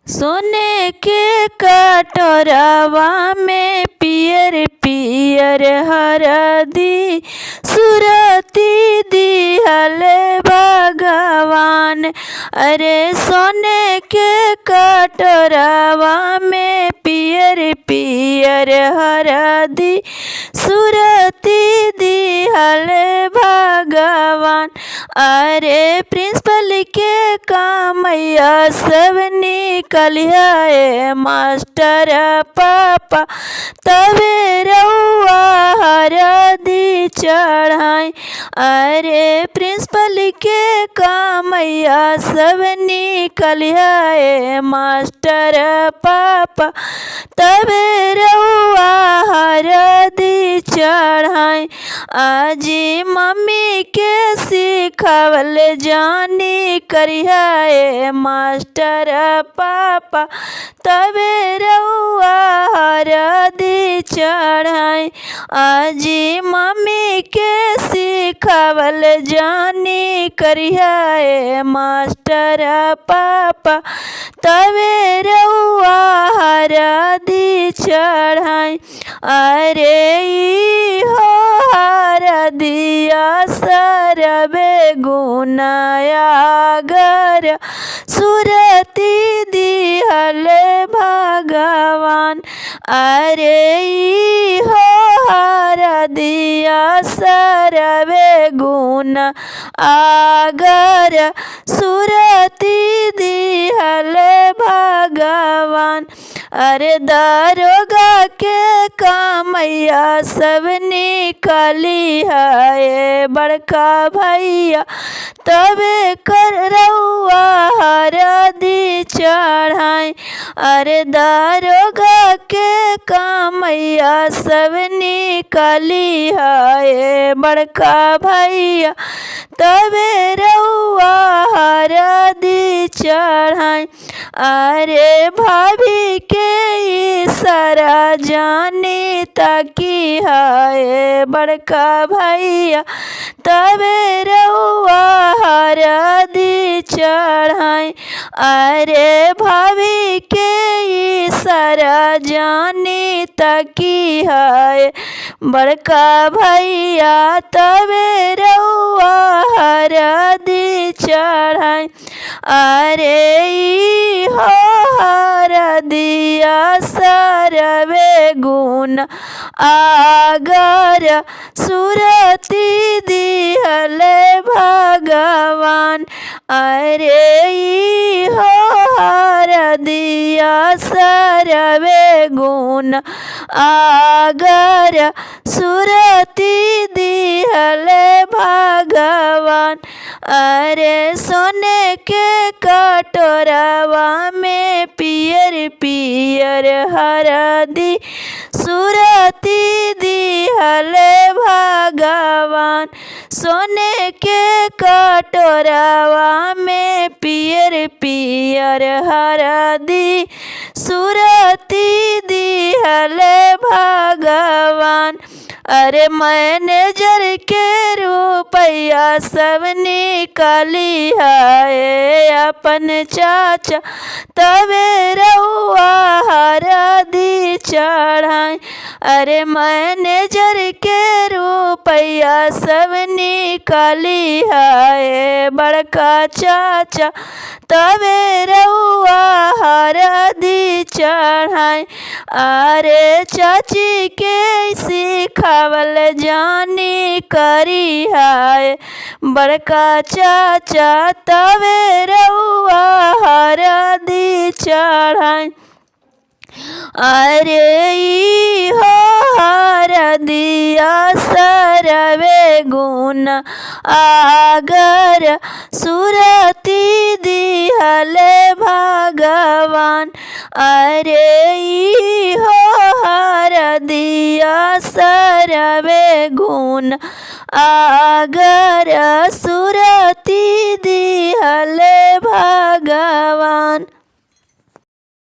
सोने के कटोरवा में पियर पियर हरदी सुरती दिहल भगवान। अरे सोने के कटोरवा में पियर पियर हरदी सुरती दिहल भगवान। अरे प्रिंसिपल के कामैया सब निकलिया मास्टर पापा तबे रउआ हरदी चढ़ाई। अरे प्रिंसिपल के कामैया सब निकलिया मास्टर पापा तबे रउआ हरदी चढ़ाई। आजी मम्मी के सिखावल जानी करिया मास्टर पापा तबे रउआ हरदी चढ़ाई। आजी मम्मी के सिखावल जानी करिया मास्टर पापा तबे रउआ हरदी चढ़ाई। अरे हो हरदिया सरबे गुनाया गर सुरती दिहल भगवान। अरे हो हरदिया सरबे गुण आगर सुरती दिहल भगवान। अरे दारोगा के कामैया सब निकली है बड़का भैया तबे कर रउआ हरदी चढ़ाई। अरे दारोगा के कामैया सब निकली है बड़का भैया तबे रउआ हरदी चढ़ाई। अरे भाभी के इशारा जानी ताकि है बड़का भैया तबे रउआ हरदी चढ़ाई। अरे भाभी के इशारा जानी ताकि है बड़का भैया तबे रउआ हरदी चढ़ाई। अरे हो हरदिया सरबे गुण आगर सुरती दिहल भगवान। अरे हो हरदिया सरबे गुण आगर सुरती दिहल भगवान। अरे सोने के कटोरवा में पियर पियर हरदी सुरती दिहल भगवान। सोने के कटोरवा में पियर पियर हरदी सुरती दिहल भगवान। अरे मैनेजर के रुपया सब निकाली है अपन चाचा तबे रउआ हरदी चढ़ाई। अरे मैनेजर के रुपया सब निकाली है बड़का चाचा तबे रउआ हरदी चढ़ाई। अरे चाची के सिखावल जानी करी है बड़का चाचा तबे रउआ हरदी चढ़ाई। अरे हो हरदिया सरबे गुण आगर सुरती दिहल भगवान। अरे हो हरदिया सरबे गुण आगर सुरती दिहल भगवान।